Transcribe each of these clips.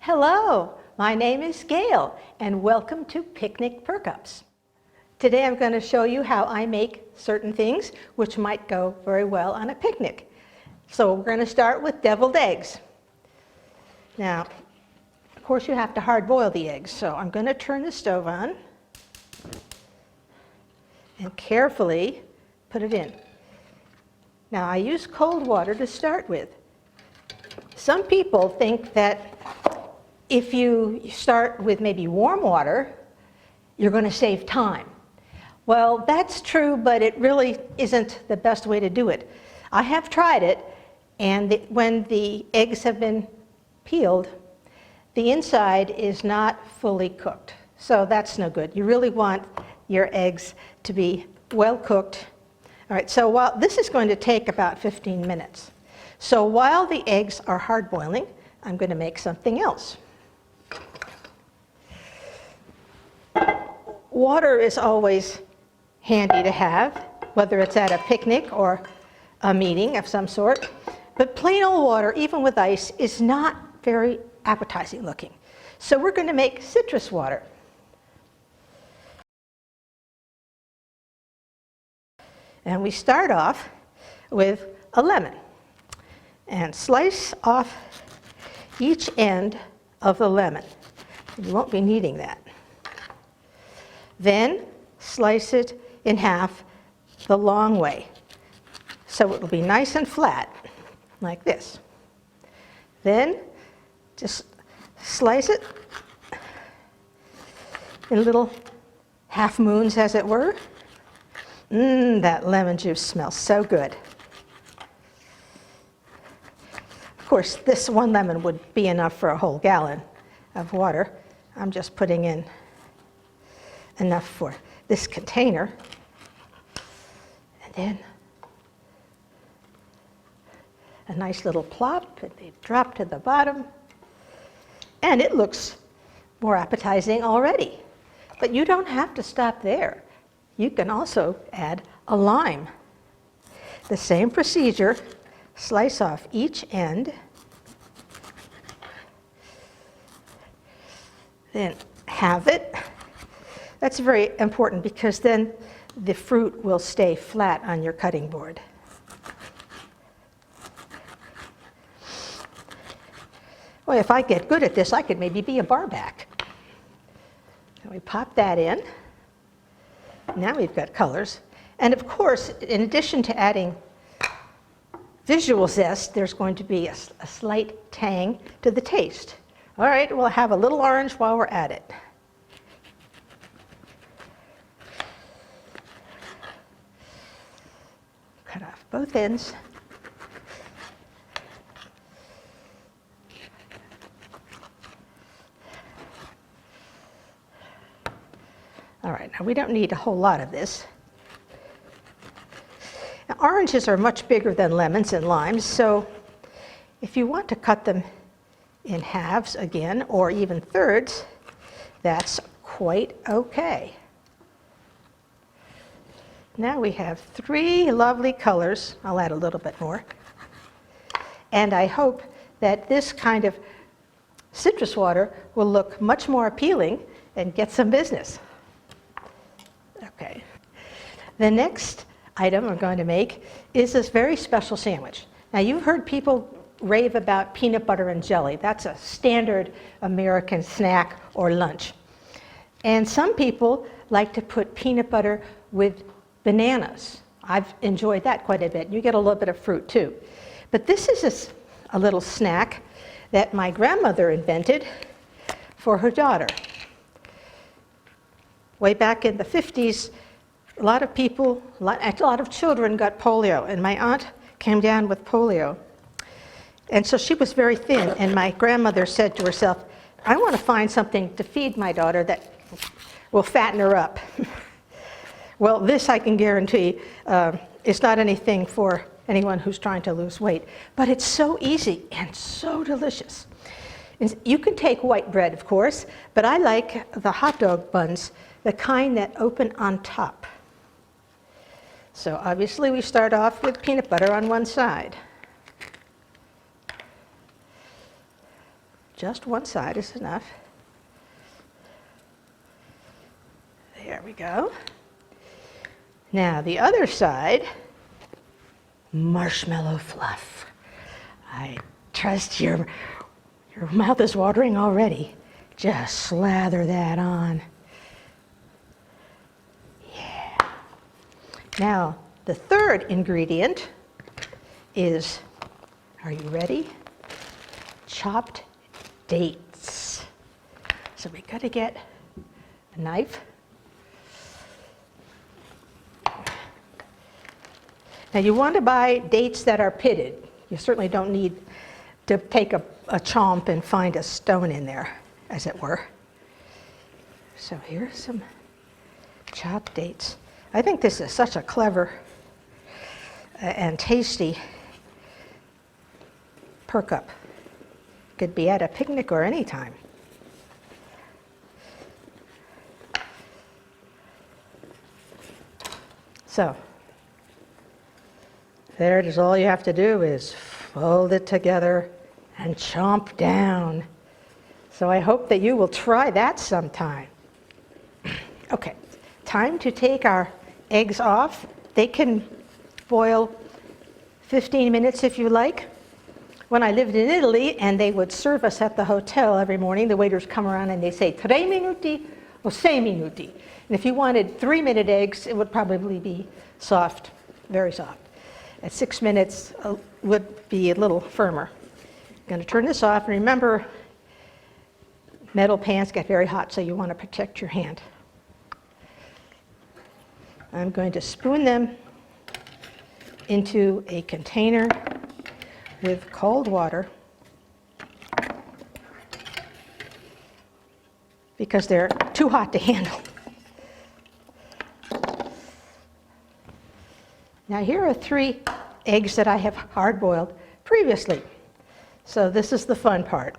Hello, my name is Gale, and welcome to Picnic Perk-Ups. Today I'm going to show you how I make certain things which might go very well on a picnic. So we're going to start with deviled eggs. Now, of course you have to hard boil the eggs, so I'm going to turn the stove on and carefully put it in. Now I use cold water to start with. Some people think that if you start with maybe warm water, you're going to save time. Well, that's true, but it really isn't the best way to do it. I have tried it, and when the eggs have been peeled, the inside is not fully cooked. So that's no good. You really want your eggs to be well cooked. All right, so while this is going to take about 15 minutes. So while the eggs are hard boiling, I'm going to make something else. Water is always handy to have, whether it's at a picnic or a meeting of some sort. But plain old water, even with ice, is not very appetizing looking. So we're going to make citrus water. And we start off with a lemon and slice off each end of the lemon. You won't be needing that. Then slice it in half the long way, so it will be nice and flat, like this. Then just slice it in little half moons, as it were. That lemon juice smells so good. Of course, this one lemon would be enough for a whole gallon of water. I'm just putting in enough for this container. And then a nice little plop, and they drop to the bottom. And it looks more appetizing already. But you don't have to stop there. You can also add a lime. The same procedure, slice off each end. Then halve it. That's very important because then the fruit will stay flat on your cutting board. Well, if I get good at this, I could maybe be a barback. So we pop that in. Now we've got colors. And of course, in addition to adding visual zest, there's going to be a slight tang to the taste. All right, we'll have a little orange while we're at it. Cut off both ends. All right, now we don't need a whole lot of this. Now, oranges are much bigger than lemons and limes, so if you want to cut them in halves again, or even thirds, that's quite okay. Now we have 3 lovely colors. I'll add a little bit more. And I hope that this kind of citrus water will look much more appealing and get some business. Okay. The next item I'm going to make is this very special sandwich. Now you've heard people rave about peanut butter and jelly. That's a standard American snack or lunch. And some people like to put peanut butter with bananas. I've enjoyed that quite a bit. You get a little bit of fruit too. But this is a little snack that my grandmother invented for her daughter. Way back in the 50s, a lot of people, a lot of children got polio, and my aunt came down with polio. And so she was very thin, and my grandmother said to herself, I want to find something to feed my daughter that will fatten her up. Well, this I can guarantee is not anything for anyone who's trying to lose weight, but it's so easy and so delicious. And you can take white bread, of course, but I like the hot dog buns, the kind that open on top. So obviously we start off with peanut butter on one side. Just one side is enough. There we go. Now the other side, marshmallow fluff. I trust your mouth is watering already. Just slather that on. Yeah. Now the third ingredient is, are you ready? Chopped dates. So we got to get a knife. Now you want to buy dates that are pitted. You certainly don't need to take a chomp and find a stone in there, as it were. So here's some chopped dates. I think this is such a clever and tasty perk up. Could be at a picnic or any time. So there it is. All you have to do is fold it together and chomp down. So I hope that you will try that sometime. Okay, time to take our eggs off. They can boil 15 minutes if you like. When I lived in Italy and they would serve us at the hotel every morning, the waiters come around and they say, 3 minuti or 6 minuti. And if you wanted 3-minute eggs, it would probably be soft, very soft. At 6 minutes would be a little firmer. I'm going to turn this off. And remember, metal pans get very hot, so you want to protect your hand. I'm going to spoon them into a container with cold water because they're too hot to handle. Now here are 3 eggs that I have hard-boiled previously. So this is the fun part.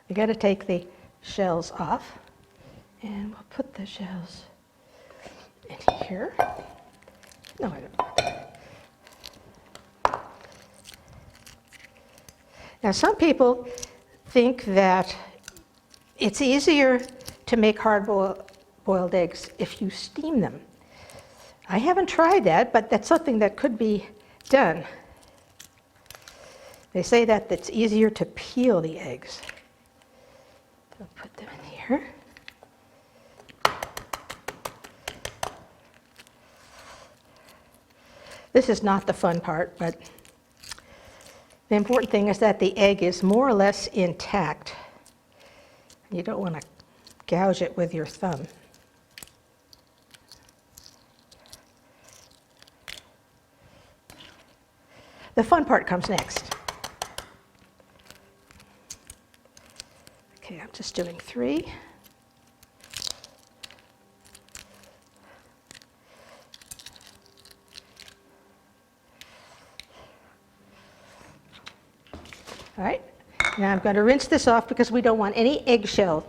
You got to take the shells off, and we'll put the shells in here. No, I don't. Now some people think that it's easier to make hard-boiled eggs if you steam them. I haven't tried that, but that's something that could be done. They say that it's easier to peel the eggs. So I'll put them in here. This is not the fun part, but the important thing is that the egg is more or less intact. You don't want to gouge it with your thumb. The fun part comes next. Okay, I'm just doing 3. All right, now I'm going to rinse this off because we don't want any eggshell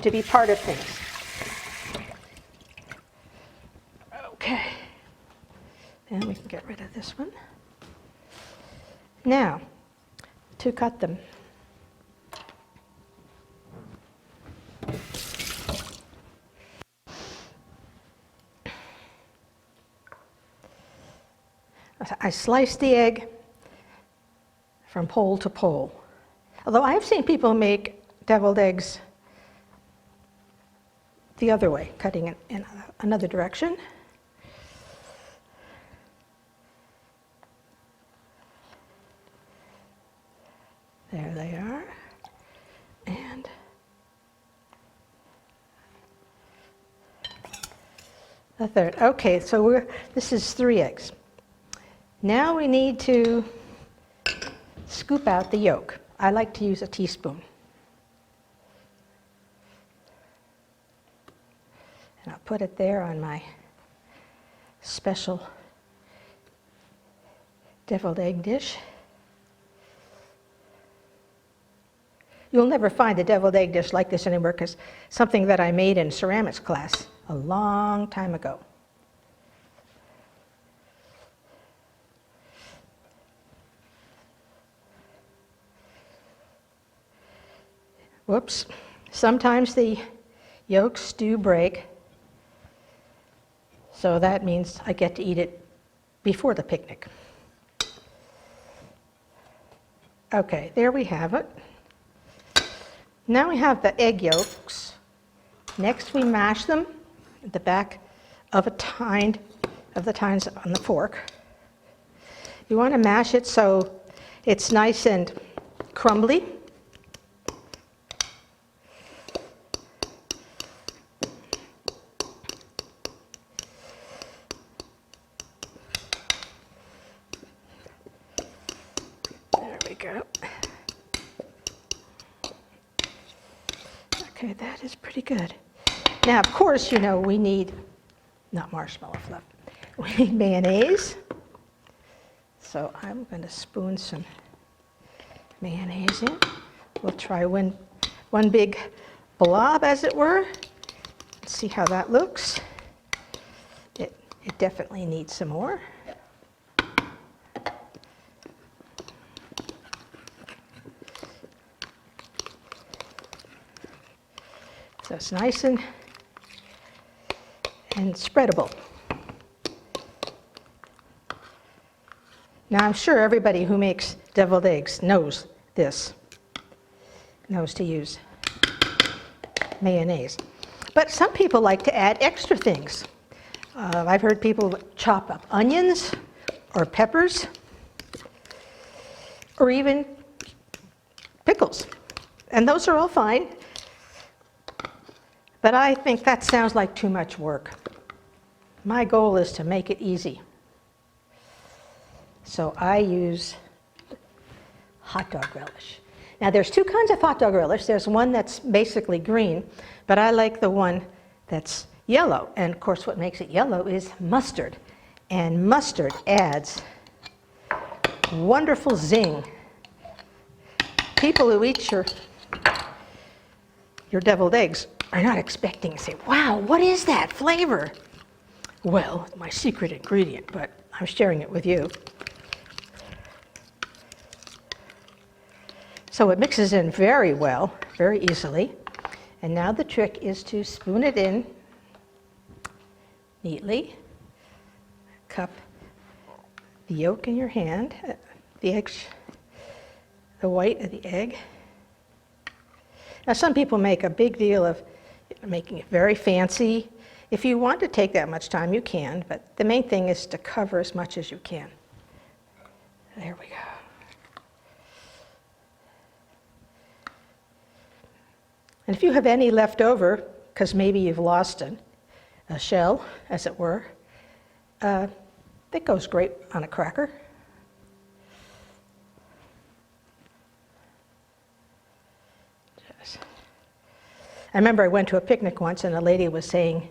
to be part of things. Okay, and we can get rid of this one. Now, to cut them. I slice the egg from pole to pole. Although I've seen people make deviled eggs the other way, cutting it in another direction. There they are. And a third. Okay, so this is 3 eggs. Now we need to scoop out the yolk. I like to use a teaspoon. And I'll put it there on my special deviled egg dish. You'll never find a deviled egg dish like this anywhere, because something that I made in ceramics class a long time ago. Whoops. Sometimes the yolks do break, so that means I get to eat it before the picnic. Okay, there we have it. Now we have the egg yolks. Next we mash them at the back of the tines on the fork. You want to mash it so it's nice and crumbly. Go. Okay, that is pretty good. Now, of course, you know, we need, not marshmallow fluff, we need mayonnaise. So I'm going to spoon some mayonnaise in. We'll try one big blob, as it were. Let's see how that looks. It definitely needs some more. So it's nice and spreadable. Now I'm sure everybody who makes deviled eggs knows this, knows to use mayonnaise. But some people like to add extra things. I've heard people chop up onions or peppers or even pickles, and those are all fine. But I think that sounds like too much work. My goal is to make it easy. So I use hot dog relish. Now there's two kinds of hot dog relish. There's one that's basically green, but I like the one that's yellow. And of course what makes it yellow is mustard. And mustard adds wonderful zing. People who eat your deviled eggs are not expecting to say, wow, what is that flavor? Well, my secret ingredient, but I'm sharing it with you. So it mixes in very well, very easily. And now the trick is to spoon it in neatly. Cup the yolk in your hand, the white of the egg. Now some people make a big deal of making it very fancy. If you want to take that much time, you can, but the main thing is to cover as much as you can. There we go. And if you have any left over, because maybe you've lost a shell, as it were, that goes great on a cracker. I remember I went to a picnic once and a lady was saying,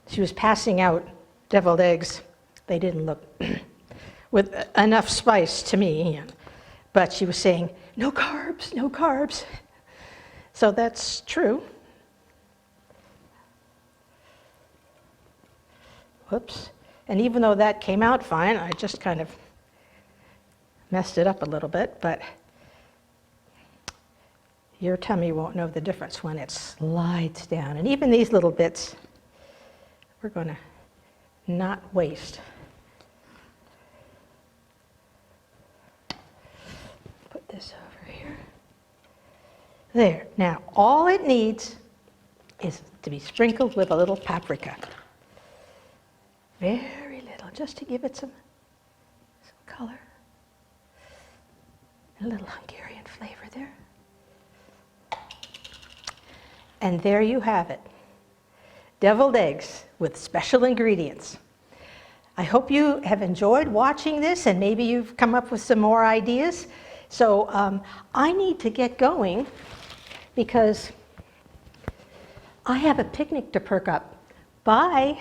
she was passing out deviled eggs. They didn't look with enough spice to me, but she was saying, no carbs, no carbs. So that's true. Whoops. And even though that came out fine, I just kind of messed it up a little bit, but your tummy won't know the difference when it slides down. And even these little bits, we're going to not waste. Put this over here. There. Now, all it needs is to be sprinkled with a little paprika. Very little, just to give it some color. And a little Hungarian flavor there. And there you have it. Deviled eggs with special ingredients. I hope you have enjoyed watching this and maybe you've come up with some more ideas. So I need to get going because I have a picnic to perk up. Bye.